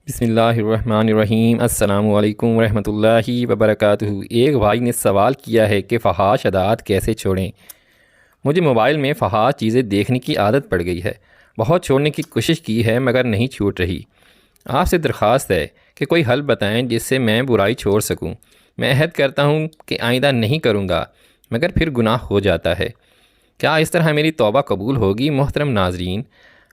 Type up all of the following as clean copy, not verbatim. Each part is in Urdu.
بسم اللہ الرحمن الرحیم۔ السلام علیکم ورحمۃ اللہ وبرکاتہ۔ ایک بھائی نے سوال کیا ہے کہ فحش عادات کیسے چھوڑیں۔ مجھے موبائل میں فحش چیزیں دیکھنے کی عادت پڑ گئی ہے۔ بہت چھوڑنے کی کوشش کی ہے مگر نہیں چھوٹ رہی۔ آپ سے درخواست ہے کہ کوئی حل بتائیں جس سے میں برائی چھوڑ سکوں۔ میں عہد کرتا ہوں کہ آئندہ نہیں کروں گا مگر پھر گناہ ہو جاتا ہے۔ کیا اس طرح میری توبہ قبول ہوگی؟ محترم ناظرین،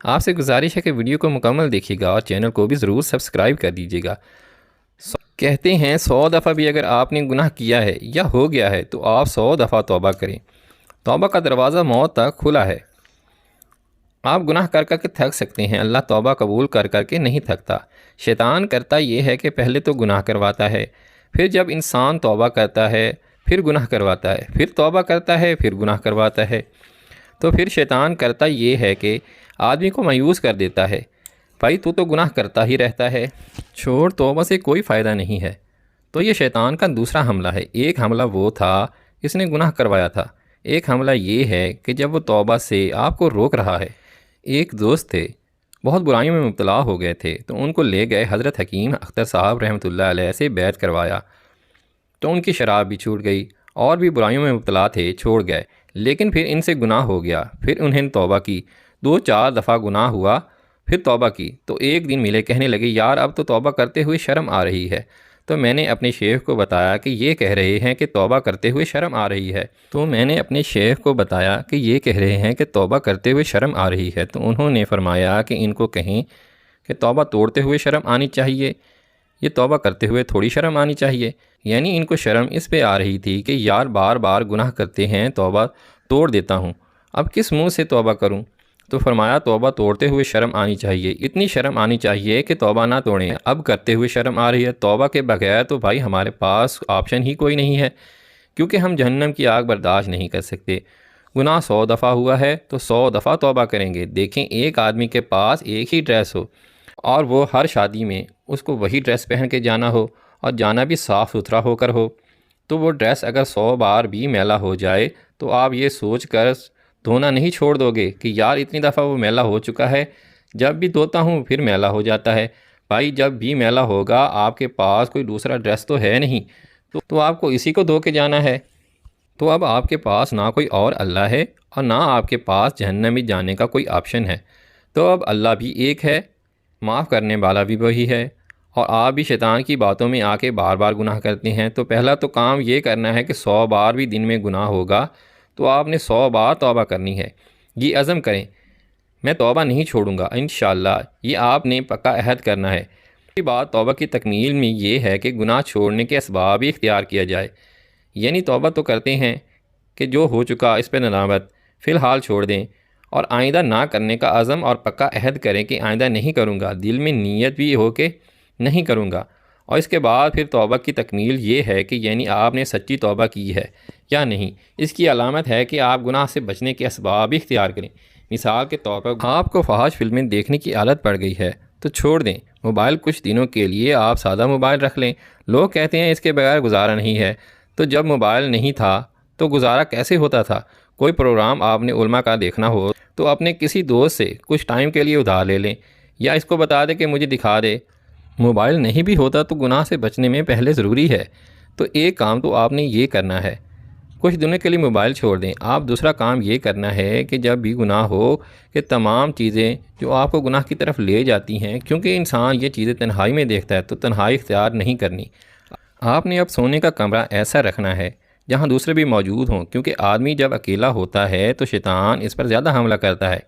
آپ سے گزارش ہے کہ ویڈیو کو مکمل دیکھیے گا اور چینل کو بھی ضرور سبسکرائب کر دیجیے گا۔ کہتے ہیں 100 دفعہ بھی اگر آپ نے گناہ کیا ہے یا ہو گیا ہے تو آپ 100 دفعہ توبہ کریں۔ توبہ کا دروازہ موت تک کھلا ہے۔ آپ گناہ کر کر کے تھک سکتے ہیں، اللہ توبہ قبول کر کر کے نہیں تھکتا۔ شیطان کرتا یہ ہے کہ پہلے تو گناہ کرواتا ہے، پھر جب انسان توبہ کرتا ہے پھر گناہ کرواتا ہے، پھر توبہ کرتا ہے پھر گناہ کرواتا ہے۔ تو پھر شیطان کرتا یہ ہے کہ آدمی کو مایوس کر دیتا ہے، بھائی تو گناہ کرتا ہی رہتا ہے، چھوڑ، توبہ سے کوئی فائدہ نہیں ہے۔ تو یہ شیطان کا دوسرا حملہ ہے۔ ایک حملہ وہ تھا اس نے گناہ کروایا تھا، ایک حملہ یہ ہے کہ جب وہ توبہ سے آپ کو روک رہا ہے۔ ایک دوست تھے، بہت برائیوں میں مبتلا ہو گئے تھے، تو ان کو لے گئے حضرت حکیم اختر صاحب رحمۃ اللہ علیہ سے بیعت کروایا، تو ان کی شراب بھی چھوٹ گئی، اور بھی برائیوں میں مبتلا تھے، چھوڑ گئے۔ لیکن پھر ان سے گناہ ہو گیا، پھر انہیں توبہ کی، 2-4 دفعہ گناہ ہوا، پھر توبہ کی، تو ایک دن ملے، کہنے لگے یار اب تو توبہ کرتے ہوئے شرم آ رہی ہے۔ تو میں نے اپنے شیخ کو بتایا کہ یہ کہہ رہے ہیں کہ توبہ کرتے ہوئے شرم آ رہی ہے۔ تو انہوں نے فرمایا کہ ان کو کہیں کہ توبہ توڑتے ہوئے شرم آنی چاہیے، یہ توبہ کرتے ہوئے تھوڑی شرم آنی چاہیے۔ یعنی ان کو شرم اس پہ آ رہی تھی کہ یار بار بار گناہ کرتے ہیں، توبہ توڑ دیتا ہوں، اب کس منہ سے توبہ کروں؟ تو فرمایا توبہ توڑتے ہوئے شرم آنی چاہیے، اتنی شرم آنی چاہیے کہ توبہ نہ توڑیں۔ اب کرتے ہوئے شرم آ رہی ہے، توبہ کے بغیر تو بھائی ہمارے پاس آپشن ہی کوئی نہیں ہے، کیونکہ ہم جہنم کی آگ برداشت نہیں کر سکتے۔ گناہ 100 دفعہ ہوا ہے تو 100 دفعہ توبہ کریں گے۔ دیکھیں ایک آدمی کے پاس ایک ہی ڈریس ہو اور وہ ہر شادی میں اس کو وہی ڈریس پہن کے جانا ہو، اور جانا بھی صاف ستھرا ہو کر ہو، تو وہ ڈریس اگر 100 بار بھی میلا ہو جائے تو آپ یہ سوچ کر دھونا نہیں چھوڑ دو گے کہ یار اتنی دفعہ وہ میلا ہو چکا ہے، جب بھی دھوتا ہوں پھر میلا ہو جاتا ہے۔ بھائی جب بھی میلا ہوگا آپ کے پاس کوئی دوسرا ڈریس تو ہے نہیں، تو آپ کو اسی کو دھو کے جانا ہے۔ تو اب آپ کے پاس نہ کوئی اور اللہ ہے اور نہ آپ کے پاس جہنم میں جانے کا کوئی آپشن ہے۔ تو اب اللہ بھی ایک ہے، معاف کرنے والا بھی وہی ہے، اور آپ بھی شیطان کی باتوں میں آ کے بار بار گناہ کرتے ہیں۔ تو پہلا تو کام یہ کرنا ہے کہ 100 بار بھی دن میں گناہ ہوگا تو آپ نے 100 بار توبہ کرنی ہے۔ یہ عزم کریں میں توبہ نہیں چھوڑوں گا انشاءاللہ، یہ آپ نے پکا عہد کرنا ہے۔ دوسری بات توبہ کی تکمیل میں یہ ہے کہ گناہ چھوڑنے کے اسباب بھی اختیار کیا جائے۔ یعنی توبہ تو کرتے ہیں کہ جو ہو چکا اس پہ ندامت فی الحال چھوڑ دیں، اور آئندہ نہ کرنے کا عزم اور پکا عہد کریں کہ آئندہ نہیں کروں گا، دل میں نیت بھی ہو کہ نہیں کروں گا۔ اور اس کے بعد پھر توبہ کی تکمیل یہ ہے کہ یعنی آپ نے سچی توبہ کی ہے یا نہیں۔ اس کی علامت ہے کہ آپ گناہ سے بچنے کے اسباب بھی اختیار کریں۔ مثال کے طور پر آپ کو فحش فلمیں دیکھنے کی عادت پڑ گئی ہے تو چھوڑ دیں، موبائل کچھ دنوں کے لیے آپ سادہ موبائل رکھ لیں۔ لوگ کہتے ہیں اس کے بغیر گزارا نہیں ہے، تو جب موبائل نہیں تھا تو گزارا کیسے ہوتا تھا؟ کوئی پروگرام آپ نے علماء کا دیکھنا ہو تو اپنے کسی دوست سے کچھ ٹائم کے لیے ادھار لے لیں، یا اس کو بتا دیں کہ مجھے دکھا دے۔ موبائل نہیں بھی ہوتا تو گناہ سے بچنے میں پہلے ضروری ہے، تو ایک کام تو آپ نے یہ کرنا ہے، کچھ دنوں کے لیے موبائل چھوڑ دیں۔ آپ دوسرا کام یہ کرنا ہے کہ جب بھی گناہ ہو کہ تمام چیزیں جو آپ کو گناہ کی طرف لے جاتی ہیں، کیونکہ انسان یہ چیزیں تنہائی میں دیکھتا ہے، تو تنہائی اختیار نہیں کرنی۔ آپ نے اب سونے کا کمرہ ایسا رکھنا ہے جہاں دوسرے بھی موجود ہوں، کیونکہ آدمی جب اکیلا ہوتا ہے تو شیطان اس پر زیادہ حملہ کرتا ہے۔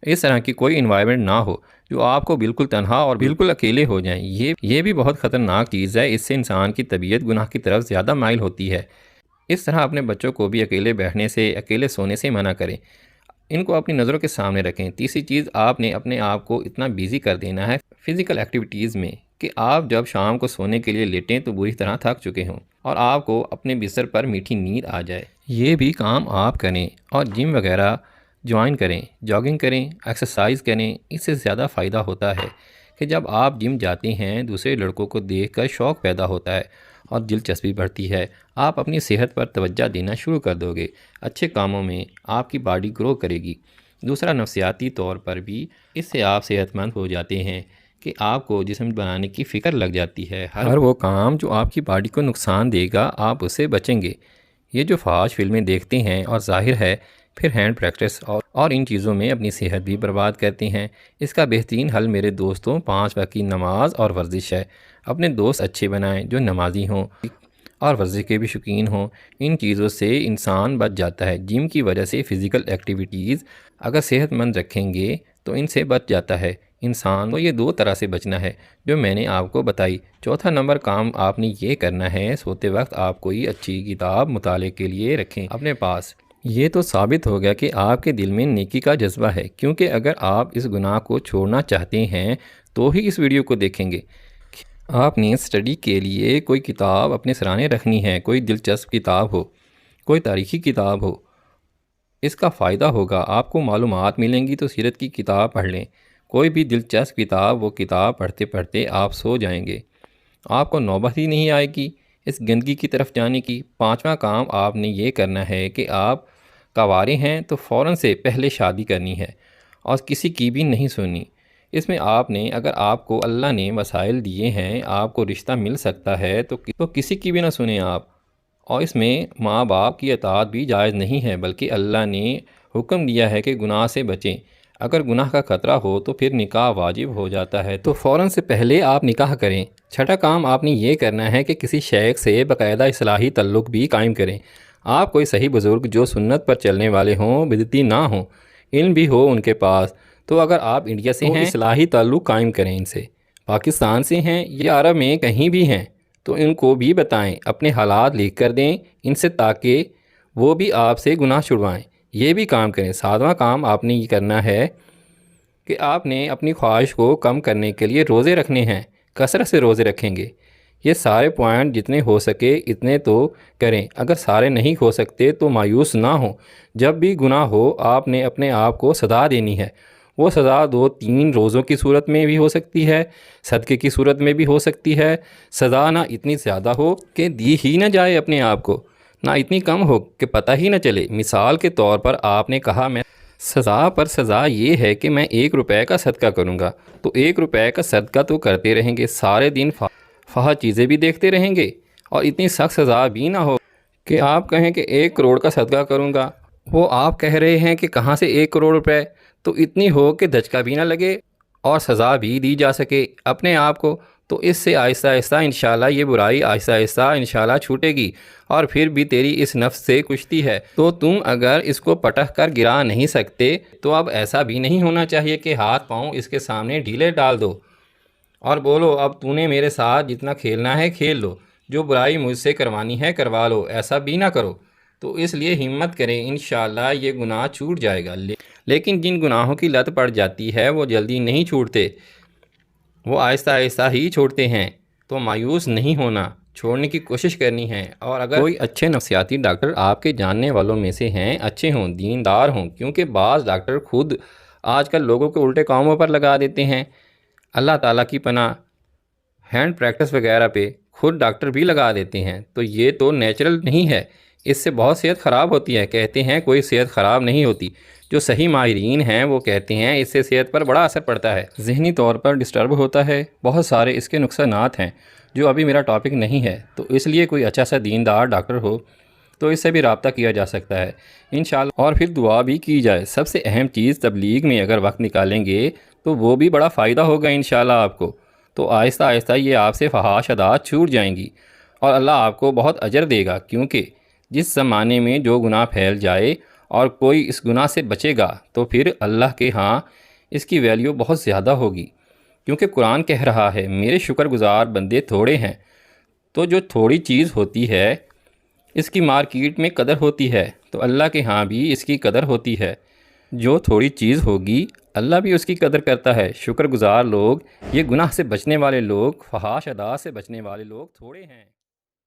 اس طرح کی کوئی انوائرمنٹ نہ ہو جو آپ کو بالکل تنہا اور بالکل اکیلے ہو جائیں، یہ بھی بہت خطرناک چیز ہے۔ اس سے انسان کی طبیعت گناہ کی طرف زیادہ مائل ہوتی ہے۔ اس طرح اپنے بچوں کو بھی اکیلے بیٹھنے سے، اکیلے سونے سے منع کریں، ان کو اپنی نظروں کے سامنے رکھیں۔ تیسری چیز، آپ نے اپنے آپ کو اتنا بیزی کر دینا ہے فزیکل ایکٹیویٹیز میں کہ آپ جب شام کو سونے کے لیے لیٹیں تو بری طرح تھک چکے ہوں اور آپ کو اپنے بستر پر میٹھی نیند آ جائے۔ یہ بھی کام آپ کریں، اور جم وغیرہ جوائن کریں، جاگنگ کریں، ایکسرسائز کریں۔ اس سے زیادہ فائدہ ہوتا ہے کہ جب آپ جم جاتے ہیں دوسرے لڑکوں کو دیکھ کر شوق پیدا ہوتا ہے اور دلچسپی بڑھتی ہے، آپ اپنی صحت پر توجہ دینا شروع کر دو گے، اچھے کاموں میں آپ کی باڈی گرو کرے گی۔ دوسرا، نفسیاتی طور پر بھی اس سے آپ صحت مند ہو جاتے ہیں۔ کہ آپ کو جسم بنانے کی فکر لگ جاتی ہے۔ ہر وہ کام جو آپ کی باڈی کو نقصان دے گا آپ اس سے بچیں گے۔ یہ جو فحش فلمیں دیکھتے ہیں اور ظاہر ہے پھر ہینڈ پریکٹس اور ان چیزوں میں اپنی صحت بھی برباد کرتے ہیں۔ اس کا بہترین حل میرے دوستوں 5 وقت کی نماز اور ورزش ہے۔ اپنے دوست اچھے بنائیں جو نمازی ہوں اور ورزش کے بھی شوقین ہوں۔ ان چیزوں سے انسان بچ جاتا ہے۔ جم کی وجہ سے فزیکل ایکٹیویٹیز اگر صحت مند رکھیں گے تو ان سے بچ جاتا ہے انسان کو۔ یہ 2 طرح سے بچنا ہے جو میں نے آپ کو بتائی۔ چوتھا نمبر کام آپ نے یہ کرنا ہے، سوتے وقت آپ کوئی اچھی کتاب مطالعے کے لیے رکھیں اپنے پاس۔ یہ تو ثابت ہو گیا کہ آپ کے دل میں نیکی کا جذبہ ہے، کیونکہ اگر آپ اس گناہ کو چھوڑنا چاہتے ہیں تو ہی اس ویڈیو کو دیکھیں گے۔ آپ نے اسٹڈی کے لیے کوئی کتاب اپنے سرانے رکھنی ہے، کوئی دلچسپ کتاب ہو، کوئی تاریخی کتاب ہو، اس کا فائدہ ہوگا، آپ کو معلومات ملیں گی۔ تو سیرت کی کتاب پڑھ لیں، کوئی بھی دلچسپ کتاب، وہ کتاب پڑھتے پڑھتے آپ سو جائیں گے، آپ کو نوبت ہی نہیں آئے گی اس گندگی کی طرف جانے کی۔ 5واں کام آپ نے یہ کرنا ہے کہ آپ کنوارے ہیں تو فوراً سے پہلے شادی کرنی ہے اور کسی کی بھی نہیں سننی۔ اس میں آپ نے اگر آپ کو اللہ نے وسائل دیے ہیں، آپ کو رشتہ مل سکتا ہے تو کسی کی بھی نہ سنیں آپ۔ اور اس میں ماں باپ کی اطاعت بھی جائز نہیں ہے، بلکہ اللہ نے حکم دیا ہے کہ گناہ سے بچیں۔ اگر گناہ کا خطرہ ہو تو پھر نکاح واجب ہو جاتا ہے، تو فوراً سے پہلے آپ نکاح کریں۔ 6واں کام آپ نے یہ کرنا ہے کہ کسی شیخ سے باقاعدہ اصلاحی تعلق بھی قائم کریں۔ آپ کوئی صحیح بزرگ جو سنت پر چلنے والے ہوں، بدعتی نہ ہوں، علم بھی ہو ان کے پاس۔ تو اگر آپ انڈیا سے ہیں اصلاحی تعلق قائم کریں ان سے، پاکستان سے ہیں یا عرب میں کہیں بھی ہیں تو ان کو بھی بتائیں، اپنے حالات لکھ کر دیں ان سے تاکہ وہ بھی آپ سے گناہ چھڑوائیں۔ یہ بھی کام کریں۔ 7واں کام آپ نے یہ کرنا ہے کہ آپ نے اپنی خواہش کو کم کرنے کے لیے روزے رکھنے ہیں، کثرت سے روزے رکھیں گے۔ یہ سارے پوائنٹ جتنے ہو سکے اتنے تو کریں، اگر سارے نہیں ہو سکتے تو مایوس نہ ہوں۔ جب بھی گناہ ہو آپ نے اپنے آپ کو سزا دینی ہے۔ وہ سزا 2-3 روزوں کی صورت میں بھی ہو سکتی ہے، صدقے کی صورت میں بھی ہو سکتی ہے۔ سزا نہ اتنی زیادہ ہو کہ دی ہی نہ جائے اپنے آپ کو، نہ اتنی کم ہو کہ پتہ ہی نہ چلے۔ مثال کے طور پر آپ نے کہا میں سزا پر سزا یہ ہے کہ میں 1 روپے کا صدقہ کروں گا، تو 1 روپے کا صدقہ تو کرتے رہیں گے، سارے دن فحش چیزیں بھی دیکھتے رہیں گے، اور اتنی سخت سزا بھی نہ ہو کہ آپ کہیں کہ 1 کروڑ کا صدقہ کروں گا۔ وہ آپ کہہ رہے ہیں کہ کہاں سے 1 کروڑ روپے، تو اتنی ہو کہ دھچکا بھی نہ لگے اور سزا بھی دی جا سکے اپنے آپ کو۔ تو اس سے آہستہ آہستہ انشاءاللہ یہ برائی آہستہ آہستہ انشاءاللہ چھوٹے گی، اور پھر بھی تیری اس نفس سے کشتی ہے تو تم اگر اس کو پٹخ کر گرا نہیں سکتے تو اب ایسا بھی نہیں ہونا چاہیے کہ ہاتھ پاؤں اس کے سامنے ڈھیلے ڈال دو اور بولو اب تو نے میرے ساتھ جتنا کھیلنا ہے کھیل لو، جو برائی مجھ سے کروانی ہے کروا لو، ایسا بھی نہ کرو۔ تو اس لیے ہمت کریں، انشاءاللہ یہ گناہ چھوٹ جائے گا۔ لیکن جن گناہوں کی لت پڑ جاتی ہے وہ جلدی نہیں چھوٹتے، وہ آہستہ آہستہ ہی چھوڑتے ہیں۔ تو مایوس نہیں ہونا، چھوڑنے کی کوشش کرنی ہے۔ اور اگر کوئی اچھے نفسیاتی ڈاکٹر آپ کے جاننے والوں میں سے ہیں، اچھے ہوں، دیندار ہوں، کیونکہ بعض ڈاکٹر خود آج کل لوگوں کے الٹے کاموں پر لگا دیتے ہیں، اللہ تعالیٰ کی پناہ، ہینڈ پریکٹس وغیرہ پہ خود ڈاکٹر بھی لگا دیتے ہیں، تو یہ تو نیچرل نہیں ہے، اس سے بہت صحت خراب ہوتی ہے۔ کہتے ہیں کوئی صحت خراب نہیں ہوتی، جو صحیح ماہرین ہیں وہ کہتے ہیں اس سے صحت پر بڑا اثر پڑتا ہے، ذہنی طور پر ڈسٹرب ہوتا ہے، بہت سارے اس کے نقصانات ہیں جو ابھی میرا ٹاپک نہیں ہے۔ تو اس لیے کوئی اچھا سا دیندار ڈاکٹر ہو تو اس سے بھی رابطہ کیا جا سکتا ہے انشاءاللہ، اور پھر دعا بھی کی جائے۔ سب سے اہم چیز تبلیغ میں اگر وقت نکالیں گے تو وہ بھی بڑا فائدہ ہوگا انشاءاللہ آپ کو۔ تو آہستہ آہستہ یہ آپ سے فحش عادات چھوٹ جائیں گی اور اللہ آپ کو بہت اجر دے گا، کیونکہ جس زمانے میں جو گناہ پھیل جائے اور کوئی اس گناہ سے بچے گا تو پھر اللہ کے ہاں اس کی ویلیو بہت زیادہ ہوگی، کیونکہ قرآن کہہ رہا ہے میرے شکر گزار بندے تھوڑے ہیں۔ تو جو تھوڑی چیز ہوتی ہے اس کی مارکیٹ میں قدر ہوتی ہے، تو اللہ کے ہاں بھی اس کی قدر ہوتی ہے۔ جو تھوڑی چیز ہوگی اللہ بھی اس کی قدر کرتا ہے۔ شکر گزار لوگ، یہ گناہ سے بچنے والے لوگ، فحش عادات سے بچنے والے لوگ تھوڑے ہیں۔